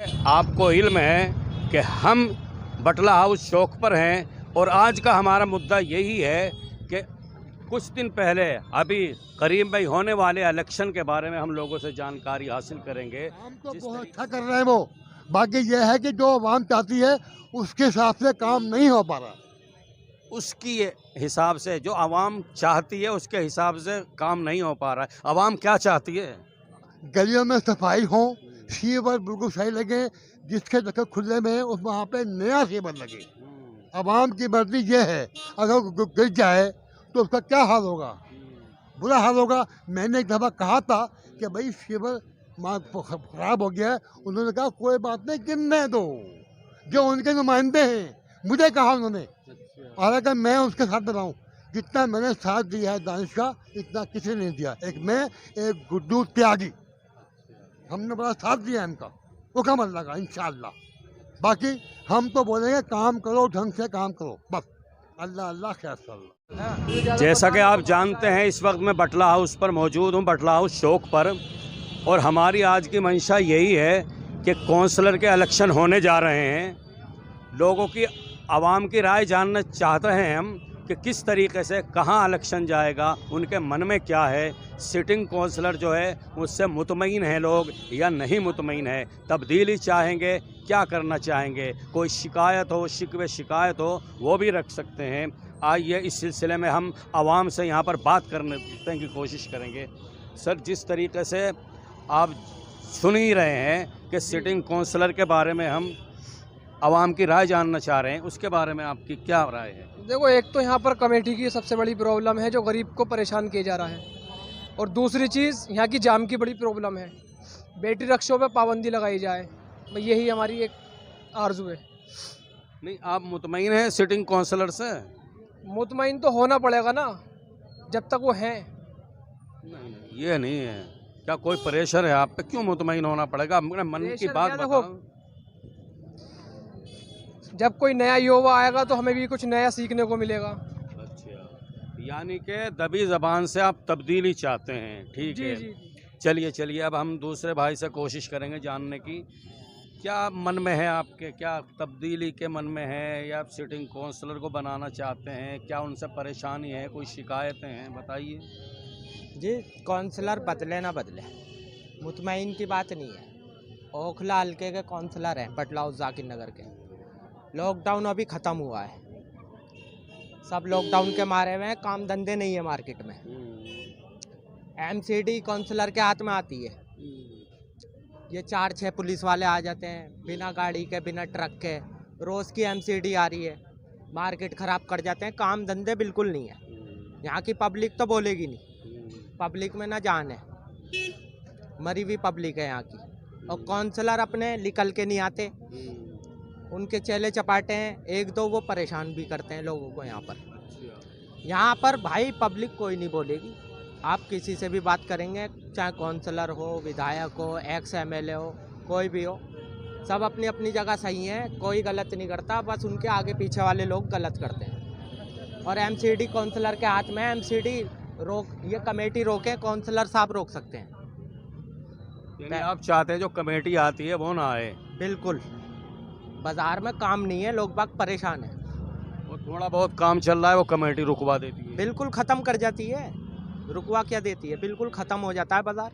आपको इल्म है कि हम बटला हाउस चौक पर हैं और आज का हमारा मुद्दा यही है कि कुछ दिन पहले अभी करीब में होने वाले इलेक्शन के बारे में हम लोगों से जानकारी हासिल करेंगे। काम तो जिस बहुत तरीके अच्छा कर रहे हैं वो। बाकी ये है कि जो आवाम चाहती है उसके हिसाब से काम नहीं हो पा रहा। उसकी हिसाब से जो आवाम चाहती है उसके हिसाब से काम नहीं हो पा रहा है। आवाम क्या चाहती है? गलियों में सफाई हो, सीवर बिल्कुल सही लगे, जिसके जगह खुले में उस वहाँ पे नया सीवर लगे। आवाम की मर्जी ये है, अगर गिर जाए तो उसका क्या हाल होगा? बुरा हाल होगा। मैंने एक दफ़ा कहा था कि भाई सीवर खराब हो गया है। उन्होंने कहा कोई बात नहीं, गिरने दो। जो उनके नुमाइंदे हैं, मुझे कहा उन्होंने, हालांकि मैं उसके साथ रहा हूँ। जितना मैंने साथ दिया है दानिश का, इतना किसी ने नहीं दिया। एक मैं, एक गुड्डू त्यागी, हमने बड़ा साथ दिया इनका। वो कमल लगा इंशाअल्लाह। बाकी हम तो बोलेंगे काम करो, ढंग से काम करो, बस। अल्लाह अल्लाह खैर। जैसा कि आप जानते हैं इस वक्त मैं बटला हाउस पर मौजूद हूँ, बटला हाउस चौक पर, और हमारी आज की मंशा यही है कि कौंसलर के इलेक्शन होने जा रहे हैं। लोगों की, आवाम की राय जानना चाहते हैं हम कि किस तरीके से कहाँ इलेक्शन जाएगा, उनके मन में क्या है। सिटिंग कौंसलर जो है उससे मुतमईन हैं लोग या नहीं मुतमईन है, तब्दीली चाहेंगे, क्या करना चाहेंगे, कोई शिकायत हो, शिकवे शिकायत हो वो भी रख सकते हैं। आइए इस सिलसिले में हम आवाम से यहाँ पर बात करने की कोशिश करेंगे। सर, जिस तरीके से आप सुन ही रहे हैं कि सिटिंग कौंसलर के बारे में हम आवाम की राय जानना चाह रहे हैं, उसके बारे में आपकी क्या राय है? देखो, एक तो यहाँ पर कमेटी की सबसे बड़ी प्रॉब्लम है जो गरीब को परेशान किया जा रहा है, और दूसरी चीज़ यहाँ की जाम की बड़ी प्रॉब्लम है। बैटरी रिक्शों पे पाबंदी लगाई जाए, भाई यही हमारी एक आरजू है। नहीं, आप मुतमईन हैं सिटिंग कौंसलर से? मुतमईन तो होना पड़ेगा ना, जब तक वो हैं। नहीं, ये नहीं है। क्या कोई प्रेशर है आप पे? क्यों मुतमईन होना पड़ेगा? अपने मन की प्रेशर बात क्या, देखो, बताओ। जब कोई नया युवा आएगा तो हमें भी कुछ नया सीखने को मिलेगा। अच्छा, यानी कि दबी ज़बान से आप तब्दीली चाहते हैं, ठीक जी है। जी। चलिए अब हम दूसरे भाई से कोशिश करेंगे जानने की, क्या मन में है आपके, क्या तब्दीली के मन में है या आप सिटिंग काउंसलर को बनाना चाहते हैं? क्या उनसे परेशानी है, कोई शिकायतें हैं, बताइए। जी, काउंसलर बदले ना बदले, मुतमईन की बात नहीं है। ओखला हल्के के काउंसलर हैं बटला जाकिर नगर के। लॉकडाउन अभी ख़त्म हुआ है, सब लॉकडाउन के मारे हुए हैं, काम धंधे नहीं है मार्केट में। एमसीडी काउंसलर के हाथ में आती है। ये 4-6 पुलिस वाले आ जाते हैं बिना गाड़ी के, बिना ट्रक के। रोज़ की एमसीडी आ रही है, मार्केट ख़राब कर जाते हैं, काम धंधे बिल्कुल नहीं है। यहाँ की पब्लिक तो बोलेगी नहीं, पब्लिक में ना जान है, मरी हुई पब्लिक है यहाँ की। और काउंसलर अपने निकल के नहीं आते, उनके चेले चपाटे हैं, एक दो वो परेशान भी करते हैं लोगों को। यहाँ पर भाई पब्लिक कोई नहीं बोलेगी। आप किसी से भी बात करेंगे, चाहे काउंसलर हो, विधायक हो, एक्स एमएलए हो, कोई भी हो, सब अपनी अपनी जगह सही हैं, कोई गलत नहीं करता, बस उनके आगे पीछे वाले लोग गलत करते हैं। और एमसीडी काउंसलर के हाथ में, एमसीडी रोक, ये कमेटी रोके, काउंसलर साहब रोक सकते हैं। यानी आप चाहते हैं जो कमेटी आती है वो ना आए? बिल्कुल, बाजार में काम नहीं है, लोग बाग परेशान हैं। वो थोड़ा बहुत काम चल रहा है वो कमेटी रुकवा देती है? बिल्कुल ख़त्म कर जाती है, रुकवा क्या देती है, बिल्कुल ख़त्म हो जाता है बाज़ार।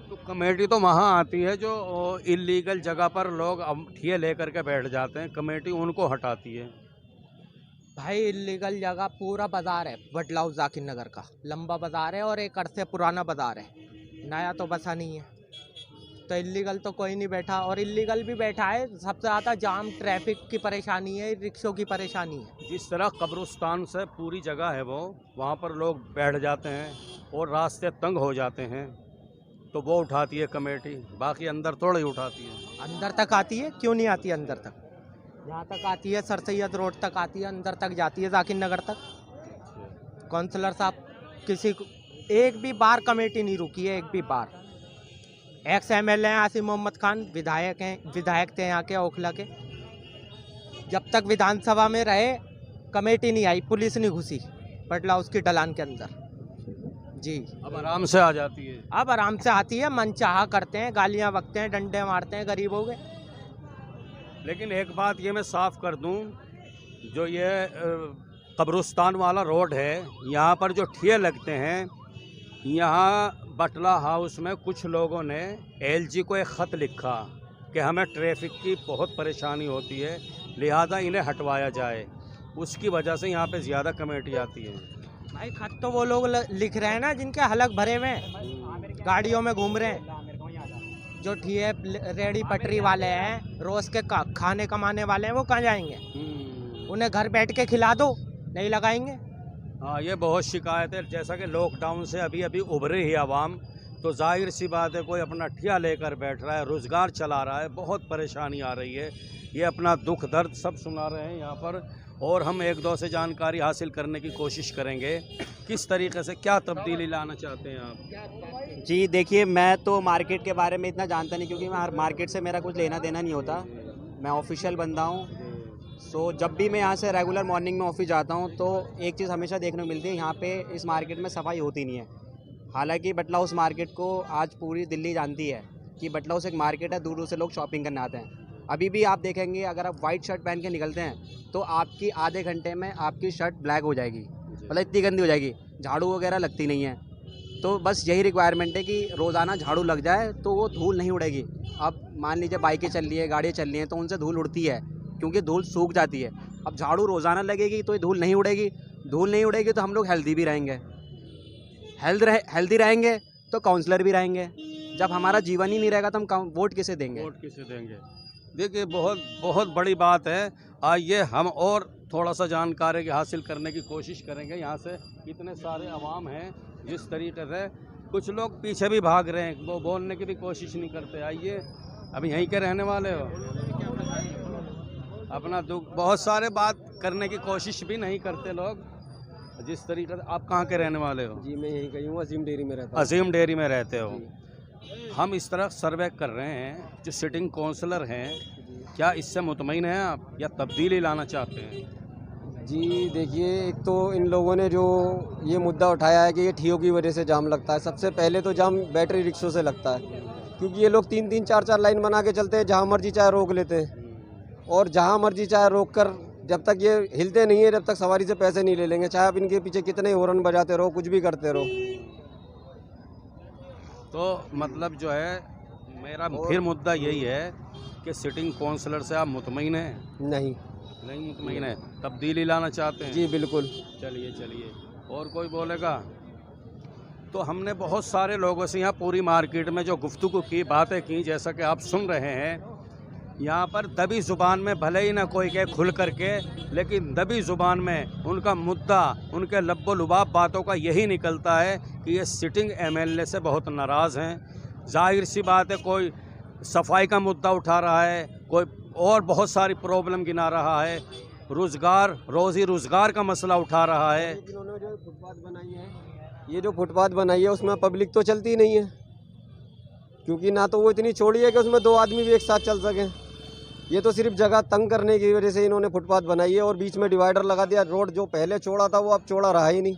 तो कमेटी तो वहाँ आती है जो इलीगल जगह पर लोग ठिये लेकर के बैठ जाते हैं, कमेटी उनको हटाती है। भाई इलीगल जगह पूरा बाज़ार है बटला जाकिर नगर का, लंबा बाज़ार है और एक अरसे पुराना बाज़ार है, नया तो बसा नहीं है। तो इलीगल तो कोई नहीं बैठा, और इलीगल भी बैठा है, सबसे ज़्यादा जाम, ट्रैफिक की परेशानी है, रिक्शों की परेशानी है। जिस तरह कब्रिस्तान से पूरी जगह है वो, वहाँ पर लोग बैठ जाते हैं और रास्ते तंग हो जाते हैं, तो वो उठाती है कमेटी, बाकी अंदर थोड़ी उठाती है। अंदर तक आती है, क्यों नहीं आती अंदर तक? यहाँ तक आती है, सर सैयद रोड तक आती है, अंदर तक जाती है जाकिर नगर तक। काउंसलर साहब किसी को एक भी बार कमेटी नहीं रुकी है, एक भी बार। एक्स एमएलए हैं आसिम मोहम्मद खान, विधायक थे यहाँ के ओखला के। जब तक विधानसभा में रहे कमेटी नहीं आई, पुलिस नहीं घुसी बटला उसकी ढलान के अंदर। जी, अब आराम से आ जाती है? अब आराम से आती है, मनचाहा करते हैं, गालियाँ बकते हैं, डंडे मारते हैं गरीबों के। लेकिन एक बात ये मैं साफ कर दूं, जो ये कब्रिस्तान वाला रोड है, यहाँ पर जो ठिये लगते हैं, यहाँ बटला हाउस में कुछ लोगों ने एलजी को एक ख़त लिखा कि हमें ट्रैफिक की बहुत परेशानी होती है, लिहाजा इन्हें हटवाया जाए। उसकी वजह से यहाँ पे ज़्यादा कमेटी आती है। भाई खत तो वो लोग लिख रहे हैं ना जिनके हलक भरे हुए हैं, गाड़ियों में घूम रहे हैं। जो ठिये रेडी पटरी वाले हैं, रोज के खाने कमाने वाले हैं, वो कहाँ जाएंगे? उन्हें घर बैठ के खिला दो, नहीं लगाएंगे। हाँ, ये बहुत शिकायत है। जैसा कि लॉकडाउन से अभी अभी उभरे ही आवाम, तो जाहिर सी बात है कोई अपना ठिया लेकर बैठ रहा है, रोज़गार चला रहा है, बहुत परेशानी आ रही है। ये अपना दुख दर्द सब सुना रहे हैं यहाँ पर, और हम एक दो से जानकारी हासिल करने की कोशिश करेंगे किस तरीके से क्या तब्दीली लाना चाहते हैं आप। जी देखिए, मैं तो मार्केट के बारे में इतना जानता नहीं, क्योंकि मैं मार्केट से मेरा कुछ लेना देना नहीं होता। मैं ऑफिशियल बंदा हूँ। सो जब भी मैं यहाँ से रेगुलर मॉर्निंग में ऑफिस जाता हूँ तो एक चीज़ हमेशा देखने को मिलती है, यहाँ पे इस मार्केट में सफाई होती नहीं है। हालांकि बटला हाउस मार्केट को आज पूरी दिल्ली जानती है कि बटला हाउस एक मार्केट है, दूर दूर से लोग शॉपिंग करने आते हैं। अभी भी आप देखेंगे, अगर आप वाइट शर्ट पहन के निकलते हैं तो आपकी आधे घंटे में आपकी शर्ट ब्लैक हो जाएगी, मतलब इतनी गंदी हो जाएगी, झाड़ू वगैरह लगती नहीं है। तो बस यही रिक्वायरमेंट है कि रोज़ाना झाड़ू लग जाए तो वो धूल नहीं उड़ेगी। अब मान लीजिए बाइकें चल रही है, गाड़ियाँ चल रही हैं, तो उनसे धूल उड़ती है क्योंकि धूल सूख जाती है। अब झाड़ू रोज़ाना लगेगी तो ये धूल नहीं उड़ेगी। धूल नहीं उड़ेगी तो हम लोग हेल्दी भी रहेंगे, हेल्दी रहेंगे तो काउंसलर भी रहेंगे। जब हमारा जीवन ही नहीं रहेगा तो हम वोट किसे देंगे? वोट किसे देंगे? देखिए, बहुत बहुत बड़ी बात है। आइए हम और थोड़ा सा जानकारी हासिल करने की कोशिश करेंगे। यहाँ से इतने सारे अवाम हैं, जिस तरीके से कुछ लोग पीछे भी भाग रहे हैं, वो बोलने की भी कोशिश नहीं करते। आइए, अभी यहीं के रहने वाले हो, अपना दुख बहुत सारे बात करने की कोशिश भी नहीं करते लोग। जिस तरीके से आप कहाँ के रहने वाले हो? जी मैं यहीं का हूँ, अजीम डेयरी में रहता हूँ। अजीम डेयरी में रहते हो। हम इस तरह सर्वे कर रहे हैं, जो सिटिंग काउंसलर हैं, क्या इससे मुतमईन हैं आप या तब्दीली लाना चाहते हैं? जी देखिए, एक तो इन लोगों ने जो ये मुद्दा उठाया है कि ये ठियों की वजह से जाम लगता है। सबसे पहले तो जाम बैटरी रिक्शों से लगता है, क्योंकि ये लोग 3-3, 4-4 लाइन बना के चलते हैं, जहाँ मर्जी चाहे रोक लेते हैं। और जहाँ मर्जी चाहे रोक कर, जब तक ये हिलते नहीं है, जब तक सवारी से पैसे नहीं ले लेंगे, चाहे आप इनके पीछे कितने हॉर्न बजाते रहो, कुछ भी करते रहो। तो मतलब जो है, मेरा फिर मुद्दा यही है कि सिटिंग काउंसलर से आप मुतमईन हैं? नहीं मुतमईन है, तब्दीली लाना चाहते हैं? जी बिल्कुल। चलिए, और कोई बोलेगा? तो हमने बहुत सारे लोगों से यहाँ पूरी मार्केट में जो गुफ्तगू की, बातें की, जैसा कि आप सुन रहे हैं। यहाँ पर दबी ज़ुबान में भले ही ना कोई कहे खुल करके, लेकिन दबी ज़ुबान में उनका मुद्दा, उनके लब्बो लुबाब बातों का यही निकलता है कि ये सिटिंग एमएलए से बहुत नाराज़ हैं। जाहिर सी बात है, कोई सफाई का मुद्दा उठा रहा है, कोई और बहुत सारी प्रॉब्लम गिना रहा है, रोज़ी रोज़गार का मसला उठा रहा है। इन्होंने जो फुटपाथ बनाई है, ये जो फुटपाथ बनाई है उसमें पब्लिक तो चलती नहीं है, क्योंकि ना तो वो इतनी चौड़ी है कि उसमें 2 आदमी भी एक साथ चल सकें। ये तो सिर्फ जगह तंग करने की वजह से इन्होंने फुटपाथ बनाई है और बीच में डिवाइडर लगा दिया। रोड जो पहले चौड़ा था वो अब चौड़ा रहा ही नहीं।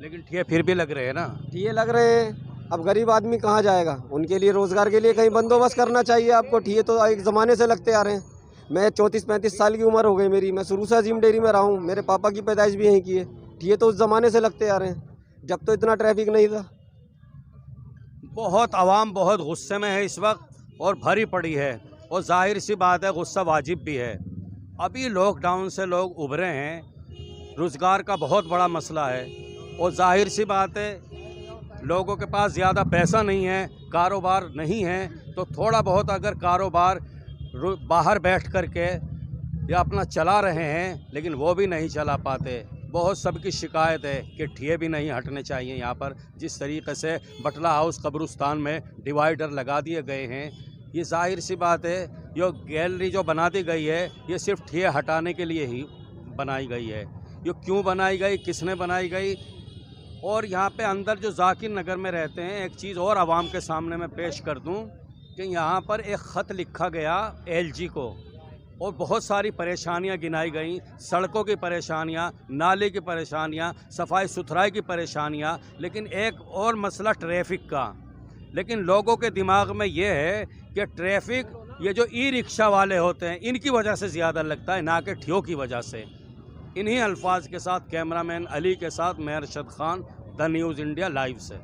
लेकिन ठिये फिर भी लग रहे हैं ना? ठिये लग रहे हैं, अब गरीब आदमी कहाँ जाएगा? उनके लिए रोज़गार के लिए कहीं बंदोबस्त करना चाहिए आपको। ठिये तो एक ज़माने से लगते आ रहे हैं। मैं 34-35 साल की उम्र हो गई मेरी, मैं शुरू से अजीम डेयरी में रहा हूँ, मेरे पापा की पैदाइश भी यहीं की है। ठिये तो उस ज़माने से लगते आ रहे हैं, जब तो इतना ट्रैफिक नहीं था। बहुत आवाम बहुत गुस्से में है इस वक्त और भरी पड़ी है, और जाहिर सी बात है गुस्सा वाजिब भी है। अभी लॉकडाउन से लोग उभरे हैं, रोज़गार का बहुत बड़ा मसला है, और जाहिर सी बात है लोगों के पास ज़्यादा पैसा नहीं है, कारोबार नहीं है, तो थोड़ा बहुत अगर कारोबार बाहर बैठ कर के या अपना चला रहे हैं, लेकिन वो भी नहीं चला पाते। बहुत सबकी शिकायत है कि ठिये भी नहीं हटने चाहिए यहाँ पर। जिस तरीके से बटला हाउस कब्रिस्तान में डिवाइडर लगा दिए गए हैं, ये जाहिर सी बात है, ये गैलरी जो बना दी गई है, ये सिर्फ ठिये हटाने के लिए ही बनाई गई है। ये क्यों बनाई गई, किसने बनाई गई? और यहाँ पे अंदर जो जाकिर नगर में रहते हैं, एक चीज़ और आवाम के सामने मैं पेश कर दूँ कि यहाँ पर एक ख़त लिखा गया एलजी को, और बहुत सारी परेशानियाँ गिनाई गई। सड़कों की परेशानियाँ, नाले की परेशानियाँ, सफाई सुथराई की परेशानियाँ, लेकिन एक और मसला ट्रैफिक का। लेकिन लोगों के दिमाग में ये है कि ट्रैफिक ये जो ई रिक्शा वाले होते हैं इनकी वजह से ज़्यादा लगता है, ना कि ठियों की वजह से। इन्हीं अल्फाज के साथ कैमरामैन अली के साथ मैं Arshad Khan, the news India live से।